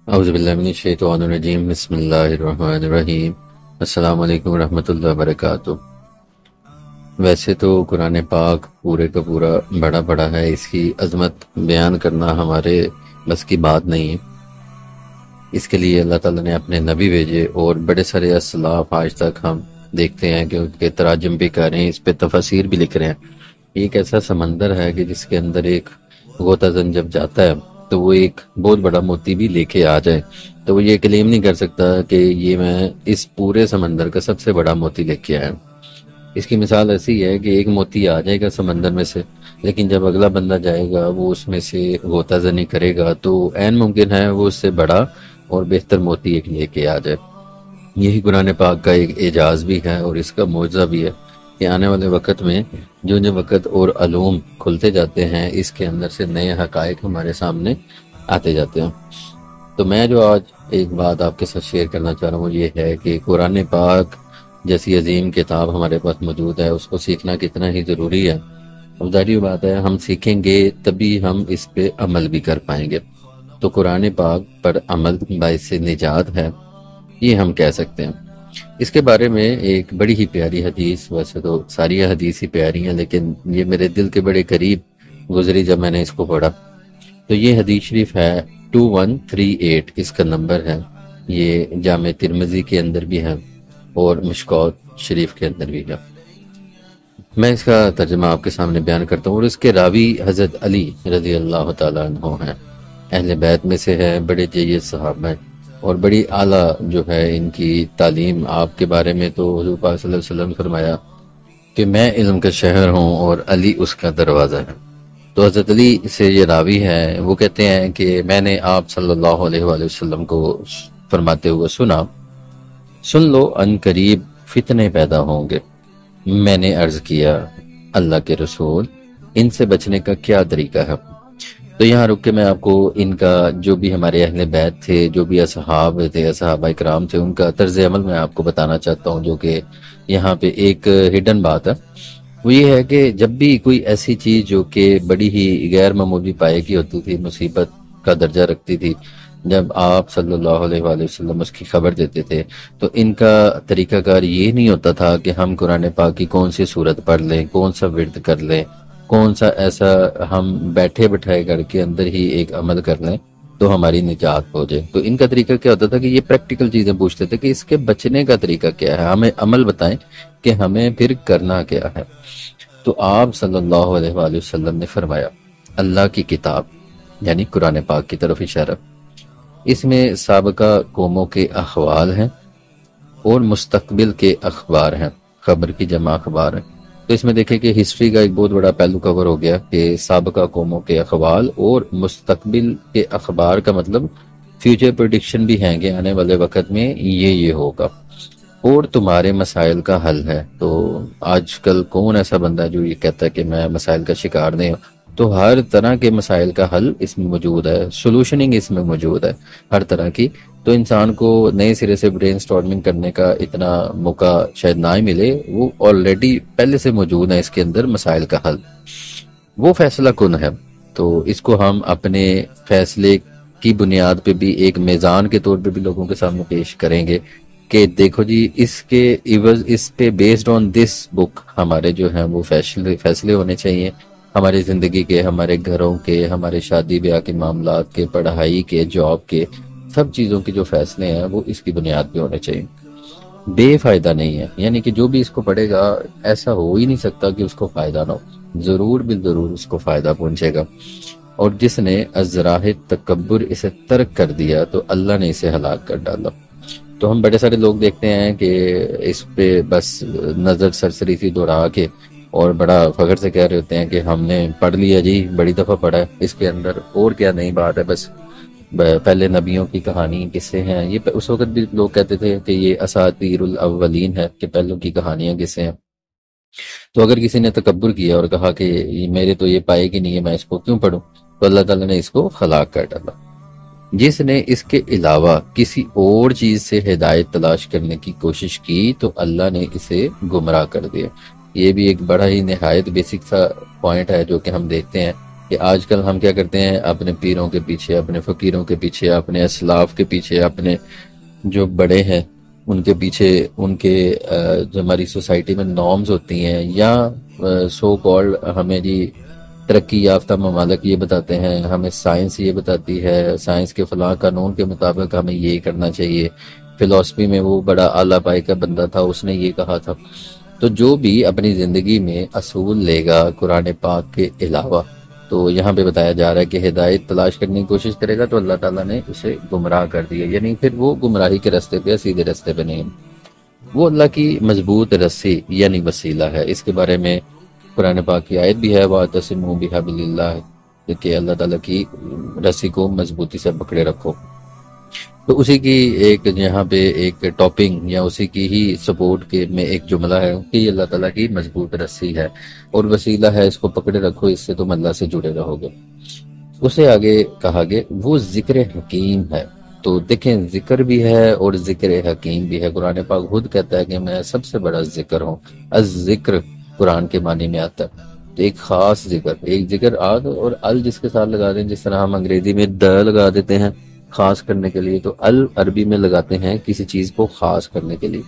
اعوذ باللہ من الشیطان الرجیم، بسم اللہ الرحمن الرحیم۔ السلام علیکم ورحمۃ اللہ وبرکاتہ۔ ویسے تو قرآن پاک پورے کا پورا بڑا بڑا ہے، اس کی عظمت بیان کرنا ہمارے بس کی بات نہیں ہے۔ اس کے لیے اللہ تعالیٰ نے اپنے نبی بھیجے، اور بڑے سارے اسلاف آج تک ہم دیکھتے ہیں کہ ان کے تراجم بھی کر رہے ہیں، اس پہ تفاسیر بھی لکھ رہے ہیں۔ ایک ایسا سمندر ہے کہ جس کے اندر ایک غوطہ زن جب جاتا ہے تو وہ ایک بہت بڑا موتی بھی لے کے آ جائے تو وہ یہ کلیم نہیں کر سکتا کہ یہ میں اس پورے سمندر کا سب سے بڑا موتی لے کے آیا۔ اس کی مثال ایسی ہے کہ ایک موتی آ جائے گا سمندر میں سے، لیکن جب اگلا بندہ جائے گا وہ اس میں سے غوطہ زنی کرے گا تو عین ممکن ہے وہ اس سے بڑا اور بہتر موتی ایک لے کے آ جائے۔ یہی قرآن پاک کا ایک اعجاز بھی ہے اور اس کا معجزہ بھی ہے کہ آنے والے وقت میں جو وقت اور علوم کھلتے جاتے ہیں، اس کے اندر سے نئے حقائق ہمارے سامنے آتے جاتے ہیں۔ تو میں جو آج ایک بات آپ کے ساتھ شیئر کرنا چاہ رہا ہوں یہ ہے کہ قرآن پاک جیسی عظیم کتاب ہمارے پاس موجود ہے، اس کو سیکھنا کتنا ہی ضروری ہے۔ اب ظاہری بات ہے ہم سیکھیں گے تبھی ہم اس پہ عمل بھی کر پائیں گے۔ تو قرآن پاک پر عمل باعث نجات ہے، یہ ہم کہہ سکتے ہیں۔ اس کے بارے میں ایک بڑی ہی پیاری حدیث، ویسے تو ساری حدیث ہی پیاری ہیں لیکن یہ میرے دل کے بڑے قریب گزری جب میں نے اس کو پڑھا۔ تو یہ حدیث شریف ہے 2138، اس کا نمبر ہے۔ یہ جامع ترمذی کے اندر بھی ہے اور مشکوت شریف کے اندر بھی ہے۔ میں اس کا ترجمہ آپ کے سامنے بیان کرتا ہوں، اور اس کے راوی حضرت علی رضی اللہ تعالیٰ عنہ ہیں، اہل بیت میں سے ہے، بڑے جید صحابہ ہیں، اور بڑی اعلیٰ جو ہے ان کی تعلیم۔ آپ کے بارے میں تو حضور پاک صلی اللہ علیہ وسلم نے فرمایا کہ میں علم کا شہر ہوں اور علی اس کا دروازہ ہے۔ تو حضرت علی سے یہ راوی ہے، وہ کہتے ہیں کہ میں نے آپ صلی اللہ علیہ وآلہ وسلم کو فرماتے ہوئے سنا، سن لو ان قریب فتنے پیدا ہوں گے۔ میں نے عرض کیا اللہ کے رسول، ان سے بچنے کا کیا طریقہ ہے؟ تو یہاں رک کے میں آپ کو ان کا جو بھی ہمارے اہل بیت تھے، جو بھی اصحاب تھے، صحابہ کرام تھے، ان کا طرز عمل میں آپ کو بتانا چاہتا ہوں، جو کہ یہاں پہ ایک ہڈن بات ہے۔ وہ یہ ہے کہ جب بھی کوئی ایسی چیز جو کہ بڑی ہی غیر معمولی پائے کی ہوتی تھی، مصیبت کا درجہ رکھتی تھی، جب آپ صلی اللہ علیہ وآلہ وسلم اس کی خبر دیتے تھے تو ان کا طریقہ کار یہ نہیں ہوتا تھا کہ ہم قرآن پاک کی کون سی صورت پڑھ لیں، کون سا ورد کر لیں، کون سا ایسا ہم بیٹھے بٹھائے گھر کے اندر ہی ایک عمل کر لیں تو ہماری نجات ہو جائے۔ تو ان کا طریقہ کیا ہوتا تھا کہ یہ پریکٹیکل چیزیں پوچھتے تھے کہ اس کے بچنے کا طریقہ کیا ہے، ہمیں عمل بتائیں کہ ہمیں پھر کرنا کیا ہے۔ تو آپ صلی اللہ علیہ وآلہ وسلم نے فرمایا اللہ کی کتاب یعنی قرآن پاک کی طرف اشارہ، اس میں سابقہ قوموں کے احوال ہیں اور مستقبل کے اخبار ہیں، خبر کی جمع اخبار ہیں۔ تو اس میں دیکھیں کہ ہسٹری کا ایک بہت بڑا پہلو کور ہو گیا کہ سابقہ قوموں کے احوال اور مستقبل کے اخبار کا مطلب فیوچر پریڈکشن بھی ہیں کہ آنے والے وقت میں یہ ہوگا، اور تمہارے مسائل کا حل ہے۔ تو آج کل کون ایسا بندہ ہے جو یہ کہتا ہے کہ میں مسائل کا شکار نہیں ہوں؟ تو ہر طرح کے مسائل کا حل اس میں موجود ہے، سولوشننگ اس میں موجود ہے ہر طرح کی۔ تو انسان کو نئے سرے سے برین سٹارمنگ کرنے کا اتنا موقع شاید نہ ہی ملے، وہ آلریڈی پہلے سے موجود ہے اس کے اندر مسائل کا حل، وہ فیصلہ کن ہے۔ تو اس کو ہم اپنے فیصلے کی بنیاد پہ بھی ایک میزان کے طور پہ بھی لوگوں کے سامنے پیش کریں گے کہ دیکھو جی اس کے عوض اس پہ بیسڈ آن دس بک ہمارے جو ہیں وہ فیصلے ہونے چاہیے، ہماری زندگی کے، ہمارے گھروں کے، ہمارے شادی بیاہ کے معاملات کے، پڑھائی کے، جاب کے، سب چیزوں کے جو فیصلے ہیں وہ اس کی بنیاد پہ ہونے چاہیے، بے فائدہ نہیں ہے۔ یعنی کہ جو بھی اس کو پڑھے گا ایسا ہو ہی نہیں سکتا کہ اس کو فائدہ نہ ہو، ضرور بالضرور اس کو فائدہ پہنچے گا۔ اور جس نے ازراہ تکبر اسے ترک کر دیا تو اللہ نے اسے ہلاک کر ڈالا۔ تو ہم بڑے سارے لوگ دیکھتے ہیں کہ اس پہ بس نظر سرسری سی دوڑا کے اور بڑا فخر سے کہہ رہے ہوتے ہیں کہ ہم نے پڑھ لیا جی، بڑی دفعہ پڑھا ہے، اس کے اندر اور کیا نئی بات ہے، بس پہلے نبیوں کی کہانی قصے ہیں۔ یہ اس وقت بھی لوگ کہتے تھے کہ یہ اساطیر الاولین ہے کہ پہلوں کی کہانیاں قصے ہیں۔ تو اگر کسی نے تکبر کیا اور کہا کہ میرے تو یہ پائے گی نہیں ہے، میں اس کو کیوں پڑھوں، تو اللہ تعالیٰ نے اس کو ہلاک کر ڈالا۔ جس نے اس کے علاوہ کسی اور چیز سے ہدایت تلاش کرنے کی کوشش کی تو اللہ نے اسے گمراہ کر دیا۔ یہ بھی ایک بڑا ہی نہایت بیسک سا پوائنٹ ہے جو کہ ہم دیکھتے ہیں کہ آج کل ہم کیا کرتے ہیں، اپنے پیروں کے پیچھے، اپنے فقیروں کے پیچھے، اپنے اسلاف کے پیچھے، اپنے جو بڑے ہیں ان کے پیچھے، ان کے جو ہماری سوسائٹی میں نارمز ہوتی ہیں، یا سو کالڈ ہمیں جی ترقی یافتہ ممالک یہ بتاتے ہیں، ہمیں سائنس یہ بتاتی ہے، سائنس کے فلاں قانون کے مطابق ہمیں یہ کرنا چاہیے، فلسفی میں وہ بڑا اعلیٰ پائے کا بندہ تھا، اس نے یہ کہا تھا۔ تو جو بھی اپنی زندگی میں اصول لے گا قرآن پاک کے علاوہ، تو یہاں پہ بتایا جا رہا ہے کہ ہدایت تلاش کرنے کی کوشش کرے گا تو اللہ تعالیٰ نے اسے گمراہ کر دیا، یعنی پھر وہ گمراہی کے راستے پہ، سیدھے راستے پہ نہیں، وہ اللہ کی مضبوط رسی یعنی وسیلہ ہے۔ اس کے بارے میں قرآن پاک کی آیت بھی ہے، وَاعْتَصِمُوا بِحَبْلِ اللَّهِ، کہ اللہ تعالیٰ کی رسی کو مضبوطی سے پکڑے رکھو۔ تو اسی کی ایک یہاں پہ ایک ٹاپنگ یا اسی کی ہی سپورٹ کے میں ایک جملہ ہے کہ یہ اللہ تعالیٰ کی مضبوط رسی ہے اور وسیلہ ہے، اس کو پکڑے رکھو، اس سے تم اللہ سے جڑے رہو گے۔ اسے آگے کہا گیا وہ ذکر حکیم ہے۔ تو دیکھیں، ذکر بھی ہے اور ذکر حکیم بھی ہے۔ قرآن پاک خود کہتا ہے کہ میں سب سے بڑا ذکر ہوں۔ الذکر قرآن کے معنی میں آتا ہے، تو ایک خاص ذکر، ایک ذکر آد اور ال جس کے ساتھ لگا دیں، جس طرح ہم انگریزی میں د لگا دیتے ہیں خاص کرنے کے لیے، تو ال عربی میں لگاتے ہیں کسی چیز کو خاص کرنے کے لیے۔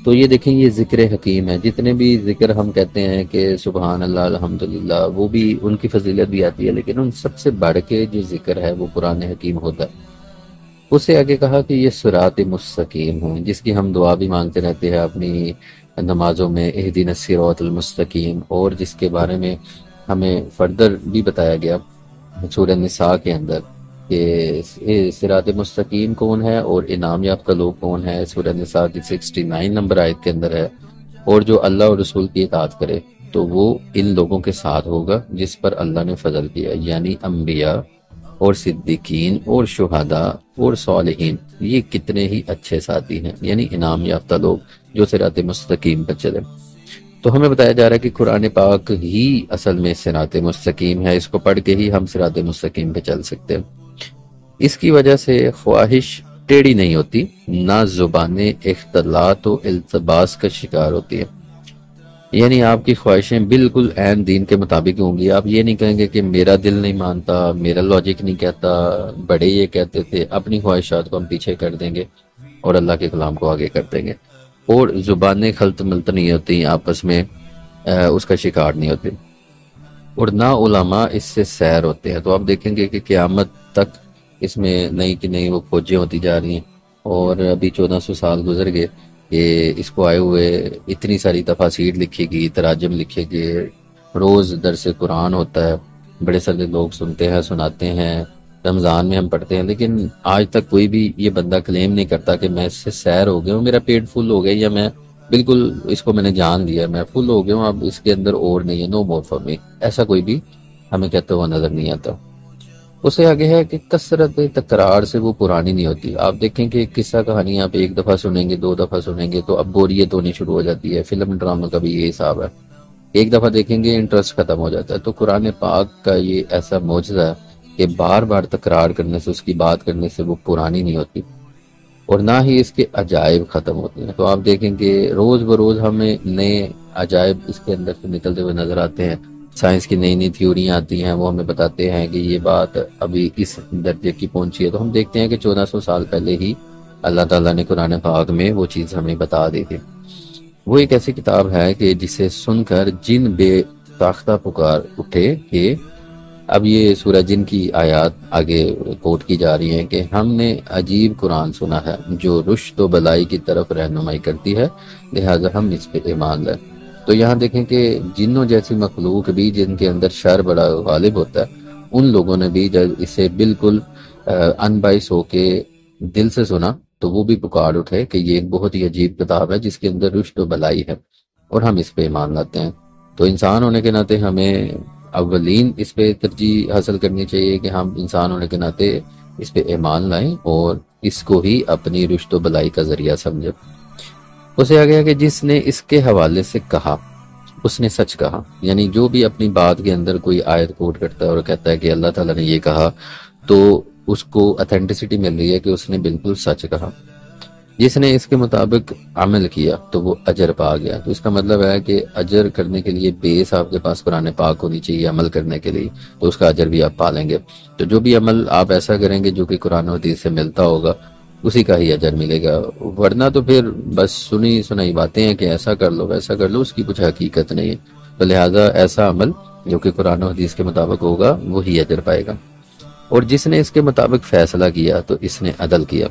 تو یہ دیکھیں، یہ ذکر حکیم ہے۔ جتنے بھی ذکر ہم کہتے ہیں کہ سبحان اللہ، الحمدللہ، وہ بھی ان کی فضیلت بھی آتی ہے، لیکن ان سب سے بڑھ کے جو ذکر ہے وہ قرآن حکیم ہوتا ہے۔ اس سے آگے کہا کہ یہ صراط مستقیم ہے، جس کی ہم دعا بھی مانگتے رہتے ہیں اپنی نمازوں میں، اہدنا الصراط المستقیم، اور جس کے بارے میں ہمیں فردر بھی بتایا گیا سورہ نساء کے اندر کہ صراط مستقیم کون ہے اور انعام یافتہ لوگ کون ہے۔ سورہ نساء کی 69 نمبر آیت کے اندر ہے، اور جو اللہ اور رسول کی اطاعت کرے تو وہ ان لوگوں کے ساتھ ہوگا جس پر اللہ نے فضل کیا، یعنی انبیاء اور صدیقین اور شہداء اور صالحین۔ یہ کتنے ہی اچھے ساتھی ہیں، یعنی انعام یافتہ لوگ جو صراط مستقیم پر چلے۔ تو ہمیں بتایا جا رہا ہے کہ قرآن پاک ہی اصل میں صراط مستقیم ہے، اس کو پڑھ کے ہی ہم صراط مستقیم پہ چل سکتے ہیں۔ اس کی وجہ سے خواہش ٹیڑھی نہیں ہوتی، نہ زبانیں اختلاط و التباس کا شکار ہوتی ہیں، یعنی آپ کی خواہشیں بالکل عین دین کے مطابق ہوں گی۔ آپ یہ نہیں کہیں گے کہ میرا دل نہیں مانتا، میرا لاجک نہیں کہتا، بڑے یہ کہتے تھے، اپنی خواہشات کو ہم پیچھے کر دیں گے اور اللہ کے کلام کو آگے کر دیں گے، اور زبانیں خلط ملط نہیں ہوتی آپس میں، اس کا شکار نہیں ہوتی، اور نہ علماء اس سے سیر ہوتے ہیں۔ تو آپ دیکھیں گے کہ قیامت تک اس میں نئی کی نئی وہ کھوجیں ہوتی جا رہی ہیں، اور ابھی 1400 سال گزر گئے کہ اس کو آئے ہوئے اتنی ساری تفاسیر لکھی گئی، تراجم لکھے گئے، روز درس قرآن ہوتا ہے، بڑے سارے لوگ سنتے ہیں، سناتے ہیں، رمضان میں ہم پڑھتے ہیں، لیکن آج تک کوئی بھی یہ بندہ کلیم نہیں کرتا کہ میں اس سے سیر ہو گیا ہوں، میرا پیٹ فل ہو گیا، یا میں بالکل اس کو میں نے جان لیا، میں فل ہو گیا ہوں، اب اس کے اندر اور نہیں ہے، نو مور فار می، ایسا کوئی بھی ہمیں کہتا ہوا نظر نہیں آتا۔ اس سے آگے ہے کہ کثرت تکرار سے وہ پرانی نہیں ہوتی۔ آپ دیکھیں کہ قصہ کہانی آپ ایک دفعہ سنیں گے، دو دفعہ سنیں گے تو اب بوریت ہونی شروع ہو جاتی ہے۔ فلم ڈرامہ کا بھی یہ حساب ہے، ایک دفعہ دیکھیں گے انٹرسٹ ختم ہو جاتا ہے۔ تو قرآن پاک کا یہ ایسا معجزہ ہے کہ بار بار تکرار کرنے سے، اس کی بات کرنے سے وہ پرانی نہیں ہوتی، اور نہ ہی اس کے عجائب ختم ہوتے ہیں۔ تو آپ دیکھیں کہ روز بروز ہمیں نئے عجائب اس کے اندر سے نکلتے ہوئے نظر آتے ہیں، سائنس کی نئی نئی تھیوریاں آتی ہیں، وہ ہمیں بتاتے ہیں کہ یہ بات ابھی اس درجے کی پہنچی ہے۔ تو ہم دیکھتے ہیں کہ 1400 سال پہلے ہی اللہ تعالیٰ نے قرآن پاک میں وہ چیز ہمیں بتا دی تھی۔ وہ ایک ایسی کتاب ہے کہ جسے سن کر جن بے ساختہ پکار اٹھے کہ، اب یہ سورہ جن کی آیات آگے کوٹ کی جا رہی ہیں کہ ہم نے عجیب قرآن سنا ہے جو رشد و بلائی کی طرف رہنمائی کرتی ہے، لہٰذا ہم اس پہ ایمان لائیں۔ تو یہاں دیکھیں کہ جنوں جیسی مخلوق بھی جن کے اندر شر بڑا غالب ہوتا ہے، ان لوگوں نے بھی جب اسے بالکل انبائس ہو کے دل سے سنا تو وہ بھی پکار اٹھے کہ یہ ایک بہت ہی عجیب کتاب ہے جس کے اندر رشد و بلائی ہے، اور ہم اس پہ ایمان لاتے ہیں۔ تو انسان ہونے کے ناطے ہمیں اولین اس پہ ترجیح حاصل کرنی چاہیے کہ ہم انسان ہونے کے ناطے اس پہ ایمان لائیں اور اس کو ہی اپنی رشد و بلائی کا ذریعہ سمجھیں۔ اسے آگیا کہ جس نے اس کے حوالے سے کہا اس نے سچ کہا، یعنی جو بھی اپنی بات کے اندر کوئی آیت کوٹ کرتا ہے اور کہتا ہے کہ اللہ تعالیٰ نے یہ کہا، تو اس کو اتھینٹسٹی مل رہی ہے کہ اس نے بالکل سچ کہا۔ جس نے اس کے مطابق عمل کیا تو وہ اجر پا گیا۔ تو اس کا مطلب ہے کہ اجر کرنے کے لیے بیس آپ کے پاس قرآن پاک ہونی چاہیے عمل کرنے کے لیے، تو اس کا اجر بھی آپ پا لیں گے۔ تو جو بھی عمل آپ ایسا کریں گے جو کہ قرآن و حدیث سے ملتا ہوگا، اسی کا ہی اجر ملے گا، ورنہ تو پھر بس سنی سنائی باتیں ہیں کہ ایسا کر لو ویسا کر لو، اس کی کچھ حقیقت نہیں ہے۔ تو لہٰذا ایسا عمل جو کہ قرآن و حدیث کے مطابق ہوگا وہی اجر پائے گا۔ اور جس نے اس کے مطابق فیصلہ کیا تو اس نے عدل کیا۔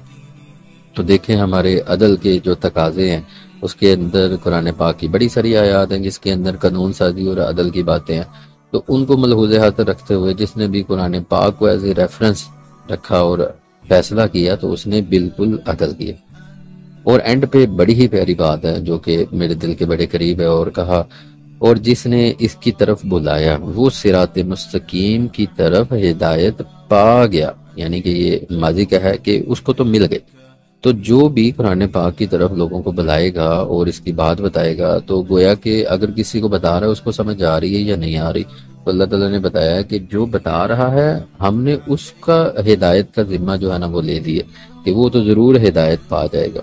تو دیکھیں ہمارے عدل کے جو تقاضے ہیں اس کے اندر قرآن پاک کی بڑی ساری آیات ہیں جس کے اندر قانون سازی اور عدل کی باتیں ہیں۔ تو ان کو ملحوظ خاطر رکھتے ہوئے جس نے بھی قرآن پاک کو ایز اے ریفرنس رکھا اور فیصلہ کیا تو اس نے بالکل عدل کیا۔ اور اینڈ پہ بڑی ہی پیاری بات ہے جو کہ میرے دل کے بڑے قریب ہے، اور کہا اور جس نے اس کی طرف بلایا وہ صراط مستقیم کی طرف ہدایت پا گیا، یعنی کہ یہ ماضی کا ہے کہ اس کو تو مل گئی۔ تو جو بھی قرآن پاک کی طرف لوگوں کو بلائے گا اور اس کی بات بتائے گا تو گویا کہ اگر کسی کو بتا رہا ہے اس کو سمجھ آ رہی ہے یا نہیں آ رہی، تو اللہ تعالیٰ نے بتایا ہے کہ جو بتا رہا ہے ہم نے اس کا ہدایت کا ذمہ جو ہے نا وہ لے لیا کہ وہ تو ضرور ہدایت پا جائے گا۔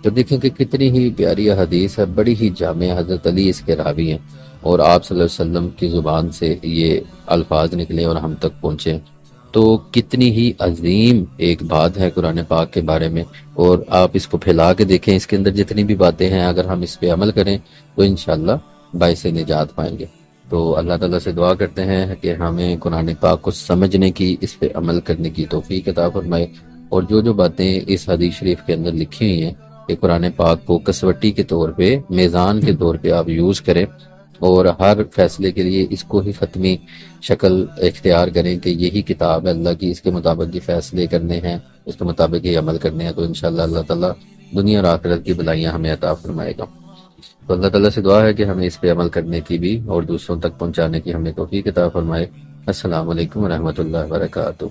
تو دیکھیں کہ کتنی ہی پیاری حدیث ہے، بڑی ہی جامع، حضرت علی اس کے راوی ہیں اور آپ صلی اللہ علیہ وسلم کی زبان سے یہ الفاظ نکلے اور ہم تک پہنچے۔ تو کتنی ہی عظیم ایک بات ہے قرآن پاک کے بارے میں، اور آپ اس کو پھیلا کے دیکھیں، اس کے اندر جتنی بھی باتیں ہیں اگر ہم اس پہ عمل کریں تو انشاءاللہ باعث نجات پائیں گے۔ تو اللہ تعالیٰ سے دعا کرتے ہیں کہ ہمیں قرآن پاک کو سمجھنے کی، اس پہ عمل کرنے کی توفیق عطا فرمائے، اور جو باتیں اس حدیث شریف کے اندر لکھی ہوئی ہیں کہ قرآن پاک کو کسوٹی کے طور پہ، میزان کے طور پہ آپ یوز کریں، اور ہر فیصلے کے لیے اس کو ہی ختمی شکل اختیار کریں کہ یہی کتاب ہے اللہ کی، اس کے مطابق یہ فیصلے کرنے ہیں، اس کے مطابق یہ عمل کرنے ہیں، تو انشاءاللہ اللہ تعالیٰ دنیا اور آخرت کی بھلائیاں ہمیں عطا فرمائے گا۔ تو اللہ تعالیٰ سے دعا ہے کہ ہمیں اس پہ عمل کرنے کی بھی اور دوسروں تک پہنچانے کی ہمیں توفیق عطا فرمائے۔ السلام علیکم ورحمۃ اللہ وبرکاتہ۔